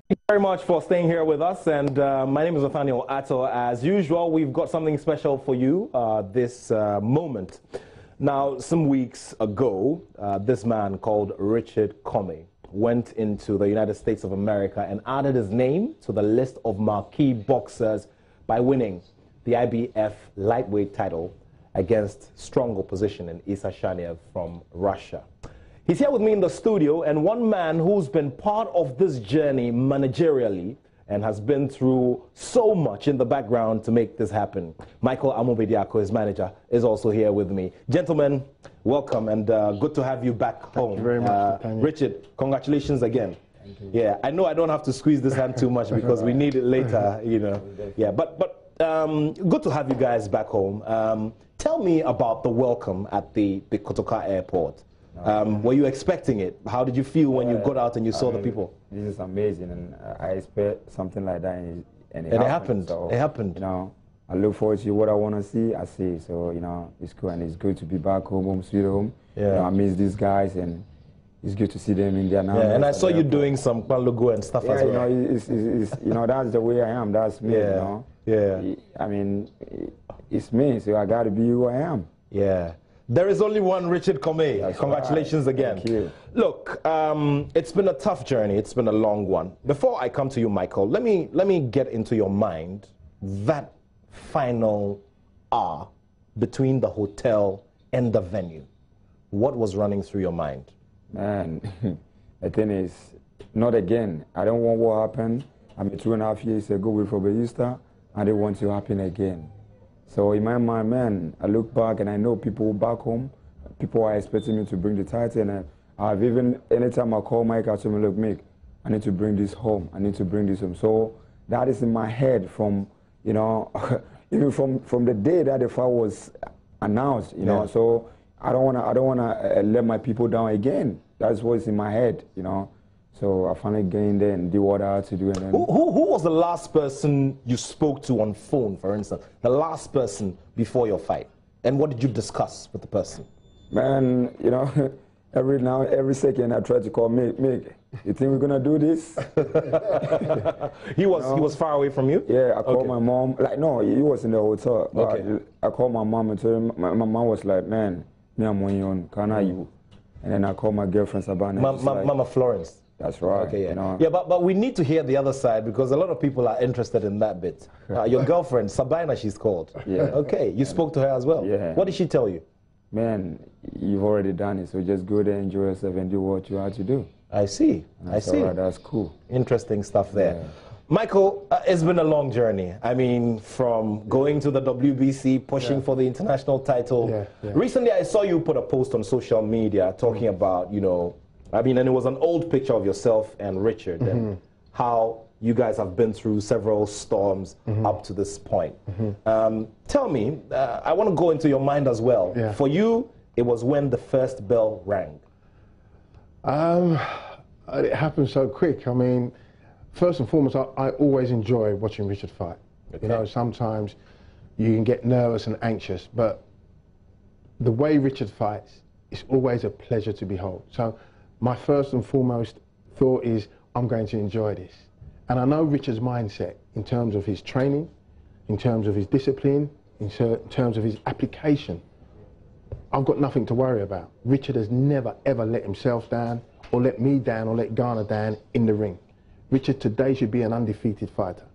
Thank you very much for staying here with us, and my name is Nathaniel Atto. As usual, we've got something special for you this moment. Now, some weeks ago, this man called Richard Commey went into the United States of America and added his name to the list of marquee boxers by winning the IBF Lightweight title against strong opposition in Isa Shaniev from Russia. He's here with me in the studio, and one man who's been part of this journey managerially and has been through so much in the background to make this happen. Michael Amobediako, his manager, is also here with me. Gentlemen, welcome, and good to have you back home. Thank you very much. Richard, congratulations again. Thank you. Yeah, I know I don't have to squeeze this hand too much because we need it later, you know. Yeah, but good to have you guys back home. Tell me about the welcome at the Kotoka airport. Were you expecting it? How did you feel when you got out and you saw the people? This is amazing, and I expect something like that, and it happened. So, it happened. You know, I look forward to what I want to see. I see. So you know, it's cool, and it's good to be back home, sweet home. Yeah. You know, I miss these guys, and it's good to see them in their now. Yeah, and I saw you doing some Logo and stuff as well. You know, that's the way I am. That's me. Yeah. You know. Yeah. I mean, it's me, so I got to be who I am. Yeah. There is only one Richard Commey. Congratulations again. Thank you. Look, it's been a tough journey. It's been a long one. Before I come to you, Michael, let me get into your mind that final hour between the hotel and the venue. What was running through your mind? Man, the thing is, not again. I don't want what happened. I mean, 2.5 years ago with Easter. I didn't want to happen again. So in my mind, man, I look back and I know people back home, people are expecting me to bring the title, and I've even, anytime I call Mike, I tell me, look, Mick, I need to bring this home. I need to bring this home. So that is in my head from, you know, even from the day that the fight was announced, you know. So I don't wanna let my people down again. That's what's in my head, you know. So I finally get in there and do what I had to do. And then who was the last person you spoke to on phone, for instance? The last person before your fight? And what did you discuss with the person? Man, you know, every second I try to call Mick. You think we're gonna do this? He was far away from you? Yeah, I called my mom. Like, no, he was in the hotel. But I called my mom and told her, my mom was like, man, me I'm on, can I you? And then I called my girlfriend Sabana. Mama Florence. That's right. Okay, yeah. You know. Yeah, but we need to hear the other side because a lot of people are interested in that bit. Your girlfriend, Sabina, she's called. Yeah. Okay, you spoke to her as well. Yeah. What did she tell you? Man, you've already done it, so just go there, enjoy yourself, and do what you have to do. I see. I see. Right, that's cool. Interesting stuff there. Yeah. Michael, it's been a long journey. I mean, from going to the WBC, pushing for the international title. Recently, I saw you put a post on social media talking about, you know, I mean, and it was an old picture of yourself and Richard and how you guys have been through several storms up to this point. Tell me, I want to go into your mind as well. Yeah. For you, it was when the first bell rang. It happened so quick. I mean, first and foremost, I always enjoy watching Richard fight. Okay. You know, sometimes you can get nervous and anxious, but the way Richard fights, it's always a pleasure to behold. So my first and foremost thought is, I'm going to enjoy this. And I know Richard's mindset in terms of his training, in terms of his discipline, in terms of his application. I've got nothing to worry about. Richard has never, ever let himself down, or let me down, or let Ghana down in the ring. Richard today should be an undefeated fighter.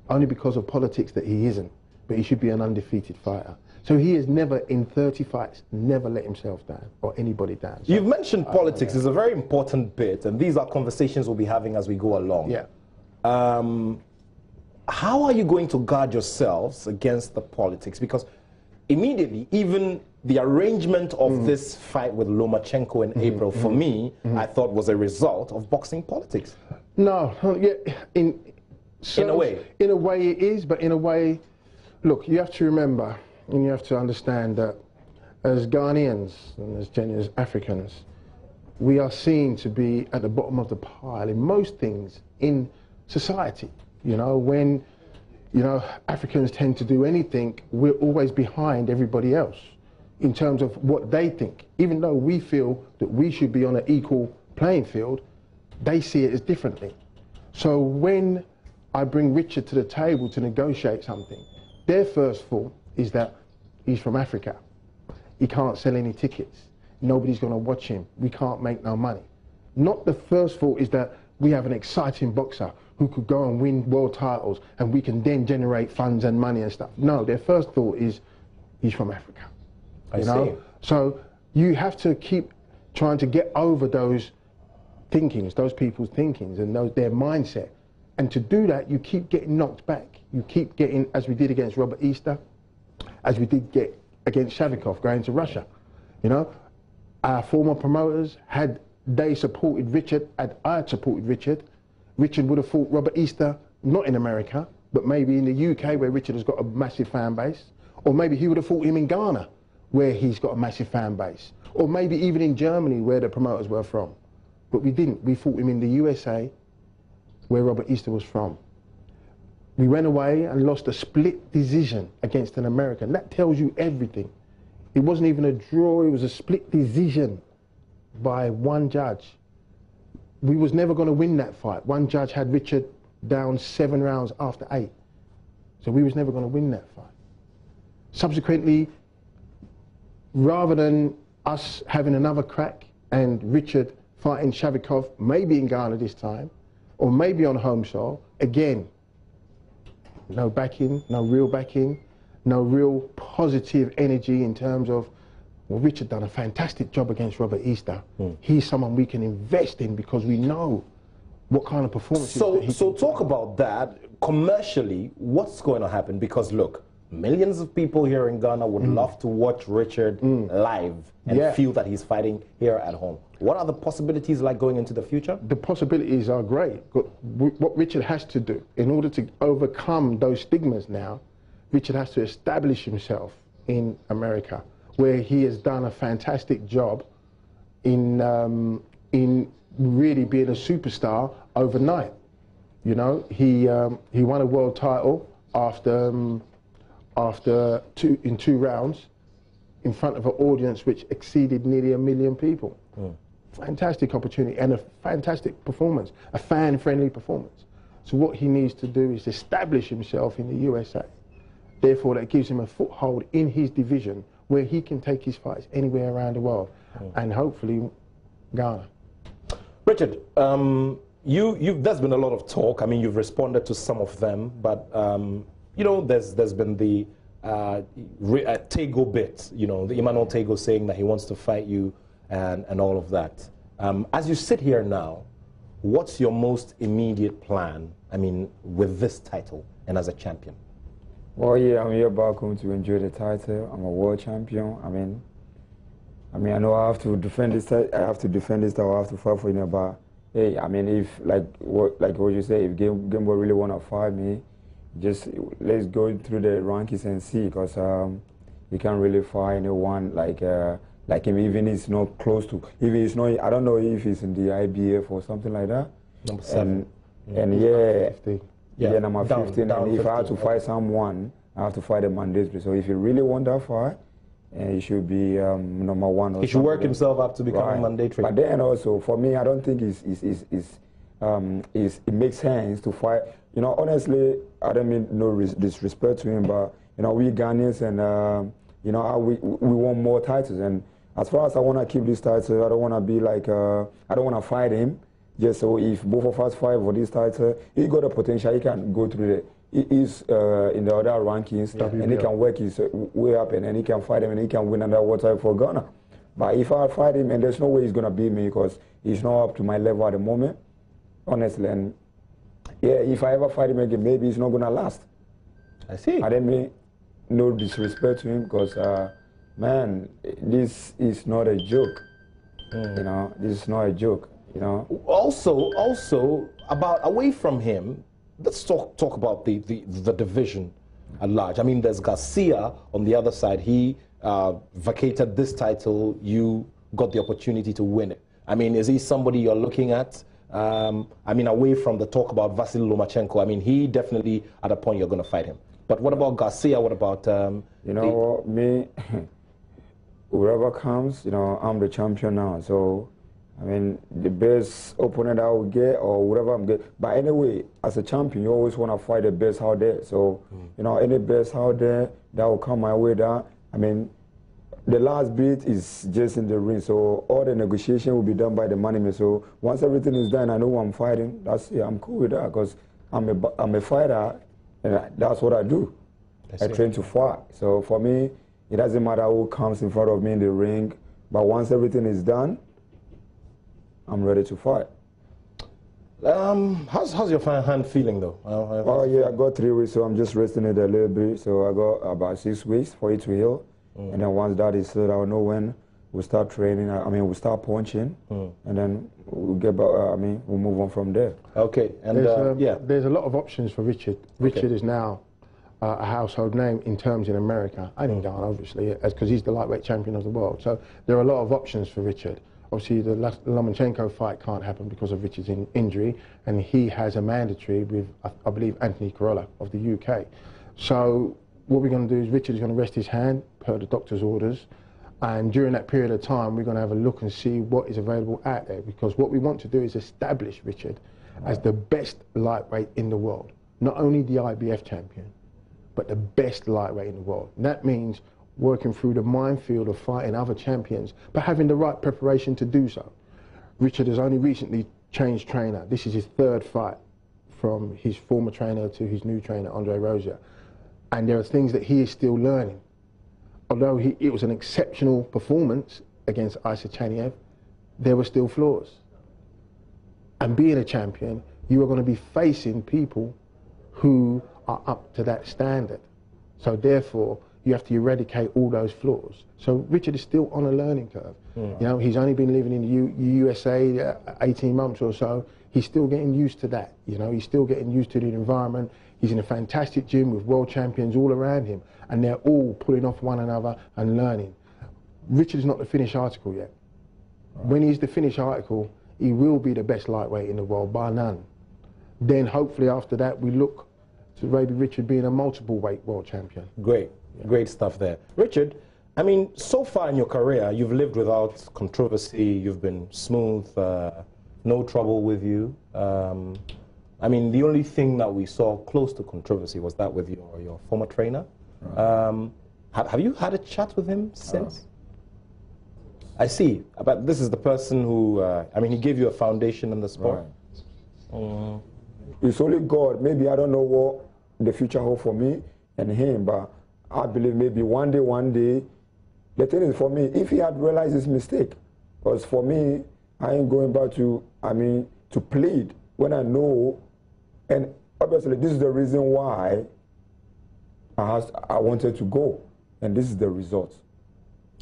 Only because of politics that he isn't, but he should be an undefeated fighter. So he has never, in 30 fights, never let himself down or anybody down. So, you've mentioned politics is a very important bit, and these are conversations we'll be having as we go along. Yeah. How are you going to guard yourselves against the politics? Because immediately, even the arrangement of this fight with Lomachenko in April, for me, I thought was a result of boxing politics. No, yeah, in a way. In a way it is, but in a way, look, you have to remember, and you have to understand that as Ghanaians and as genuine Africans, we are seen to be at the bottom of the pile in most things in society. You know, when, you know, Africans tend to do anything, we're always behind everybody else in terms of what they think. Even though we feel that we should be on an equal playing field, they see it as differently. So when I bring Richard to the table to negotiate something, their first thought is that he's from Africa. He can't sell any tickets. Nobody's going to watch him. We can't make no money. Not the first thought is that we have an exciting boxer who could go and win world titles and we can then generate funds and money and stuff. No, their first thought is he's from Africa. I see. So you have to keep trying to get over those thinkings, those people's thinkings and their mindset. And to do that, you keep getting knocked back. You keep getting, as we did against Robert Easter, as we did get against Shavikov going to Russia. You know, our former promoters, had they supported Richard, had I had supported Richard, Richard would have fought Robert Easter, not in America, but maybe in the UK where Richard has got a massive fan base. Or maybe he would have fought him in Ghana, where he's got a massive fan base. Or maybe even in Germany, where the promoters were from. But we didn't. We fought him in the USA, where Robert Easter was from. We went away and lost a split decision against an American. That tells you everything. It wasn't even a draw, it was a split decision by one judge. We was never going to win that fight. One judge had Richard down 7 rounds after 8. So we was never going to win that fight. Subsequently, rather than us having another crack and Richard fighting Shavikov, maybe in Ghana this time, or maybe on home soil, again, no backing, no real backing, no real positive energy in terms of, well, Richard done a fantastic job against Robert Easter. He's someone we can invest in because we know what kind of performances that he So talk about that. Commercially, what's going to happen? Because look, millions of people here in Ghana would love to watch Richard live and feel that he's fighting here at home. What are the possibilities like going into the future? The possibilities are great. What Richard has to do, in order to overcome those stigmas now, Richard has to establish himself in America, where he has done a fantastic job in really being a superstar overnight. You know, he won a world title in 2 rounds in front of an audience which exceeded nearly 1 million people. Fantastic opportunity and a fantastic performance, a fan-friendly performance. So what he needs to do is establish himself in the USA. Therefore, that gives him a foothold in his division where he can take his fights anywhere around the world and hopefully Ghana. Richard, there's been a lot of talk. I mean, you've responded to some of them, but you know, there's been the Tego bit. You know, the Emmanuel Tego saying that he wants to fight you and all of that. As you sit here now, what's your most immediate plan? I mean, with this title and as a champion. Well, yeah, I'm here back home to enjoy the title. I'm a world champion. I mean, I know I have to defend this title. I have to defend this title. I have to fight for it. But hey, I mean, if like what you say, if Gameboy really wanna fight me, just let's go through the rankings and see, because you can't really fight anyone like him, even if it's not close to. If it's not, I don't know if it's in the IBF or something like that. Number 7. And yeah. 50. Yeah, number 15, and if 15, I have to fight someone, I have to fight a mandatory. So if you really want that fight, he should be number 1. Or he should work himself up to become mandatory. But then also, for me, I don't think it makes sense to fight. You know, honestly, I don't mean no disrespect to him, but you know, we Ghanaians and you know, we want more titles. And as far as I want to keep this title, I don't want to be like I don't want to fight him. Just so if both of us fight for this title, he got a potential. He can go through he's in the other rankings, and he can work his way up, and then he can fight him, and he can win another world title for Ghana. But if I fight him, and there's no way he's gonna beat me, because he's not up to my level at the moment, honestly. And yeah, if I ever fight him again, maybe he's not gonna last. I see. I didn't mean no disrespect to him, because man, this is not a joke. You know, this is not a joke. You know. Also about away from him, let's talk about the division at large. I mean, there's Garcia on the other side. He vacated this title. You got the opportunity to win it. I mean, is he somebody you're looking at? I mean, away from the talk about Vasily Lomachenko, I mean, he definitely at a point you're going to fight him. But what about Garcia? What about you know me? Whoever comes, you know, I'm the champion now. So I mean, the best opponent I will get or whatever I'm getting. But anyway, as a champion, you always want to fight the best out there. So, you know, any best out there that will come my way down. I mean, the last bit is just in the ring. So all the negotiation will be done by the management. So once everything is done, I know who I'm fighting. That's it. I'm cool with that because I'm a fighter, and that's what I do. I train to fight. So for me, it doesn't matter who comes in front of me in the ring. But once everything is done, I'm ready to fight. How's your hand feeling though? Oh yeah, I got 3 weeks, so I'm just resting it a little bit. So I got about 6 weeks for it to heal, and then once that is healed, I'll know when we'll start training. I mean, we'll start punching, and then we'll get back. I mean, we'll move on from there. Okay, and there's a lot of options for Richard. Richard is now a household name in terms in America and in Ghana, obviously, because he's the lightweight champion of the world. So there are a lot of options for Richard. Obviously, the Lomachenko fight can't happen because of Richard's injury, and he has a mandatory with, I believe, Anthony Corolla of the UK. So what we're going to do is Richard is going to rest his hand per the doctor's orders, and during that period of time, we're going to have a look and see what is available out there, because what we want to do is establish Richard as the best lightweight in the world. Not only the IBF champion, but the best lightweight in the world. And that means working through the minefield of fighting other champions, but having the right preparation to do so. Richard has only recently changed trainer. This is his 3rd fight from his former trainer to his new trainer, Andre Rozier. And there are things that he is still learning. Although it was an exceptional performance against Isa Chaniev, there were still flaws. And being a champion, you are going to be facing people who are up to that standard. So therefore, you have to eradicate all those flaws. So Richard is still on a learning curve. You know, he's only been living in the USA 18 months or so. He's still getting used to that. You know, he's still getting used to the environment. He's in a fantastic gym with world champions all around him, and they're all pulling off one another and learning. Richard is not the finished article yet. When he's the finished article, he will be the best lightweight in the world, bar none. Then hopefully after that, we look to maybe Richard being a multiple weight world champion. Great. Great stuff there. Richard, I mean, so far in your career, you've lived without controversy, you've been smooth, no trouble with you. I mean, the only thing that we saw close to controversy was that with your former trainer. Right. Have you had a chat with him since? I see, but this is the person who, I mean, he gave you a foundation in the sport. Right. It's only God. Maybe I don't know what the future holds for me and him, but I believe maybe one day, the thing is for me, if he had realized his mistake, because for me, I ain't going back to, I mean, to plead when I know, and obviously this is the reason why I wanted to go, and this is the result.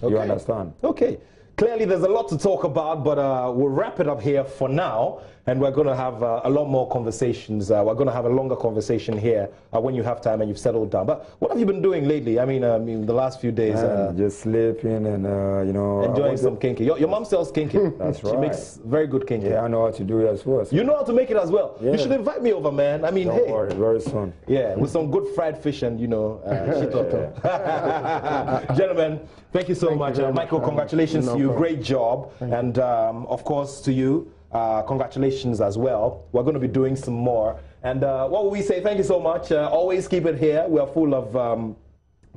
Okay. You understand? Okay. Clearly, there's a lot to talk about, but we'll wrap it up here for now, and we're going to have a lot more conversations. We're going to have a longer conversation here when you have time and you've settled down. But what have you been doing lately? I mean, the last few days. Just sleeping and, you know. Enjoying some kinky. Your mom sells kinky. That's right. She makes very good kinky. Yeah, I know how to do it as well. So. You know how to make it as well? Yeah. You should invite me over, man. I mean, Don't worry, very soon. Yeah, with some good fried fish and, you know, Gentlemen, thank you so much. Michael, congratulations to you. Great job. And, of course, to you, congratulations as well. We're going to be doing some more. And what will we say? Thank you so much. Always keep it here. We are full of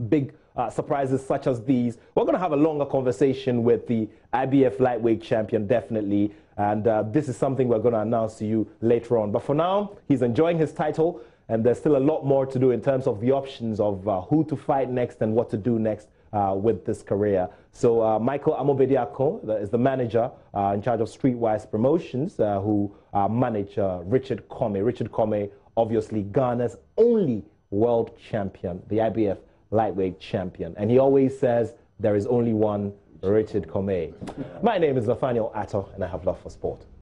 big surprises such as these. We're going to have a longer conversation with the IBF Lightweight champion, definitely. And this is something we're going to announce to you later on. But for now, he's enjoying his title. And there's still a lot more to do in terms of the options of who to fight next and what to do next with this career. So Michael Amobediako is the manager in charge of Streetwise Promotions who manage Richard Commey. Richard Commey, obviously Ghana's only world champion, the IBF Lightweight champion. And he always says there is only one Richard Commey. My name is Nathaniel Atto, and I have love for sport.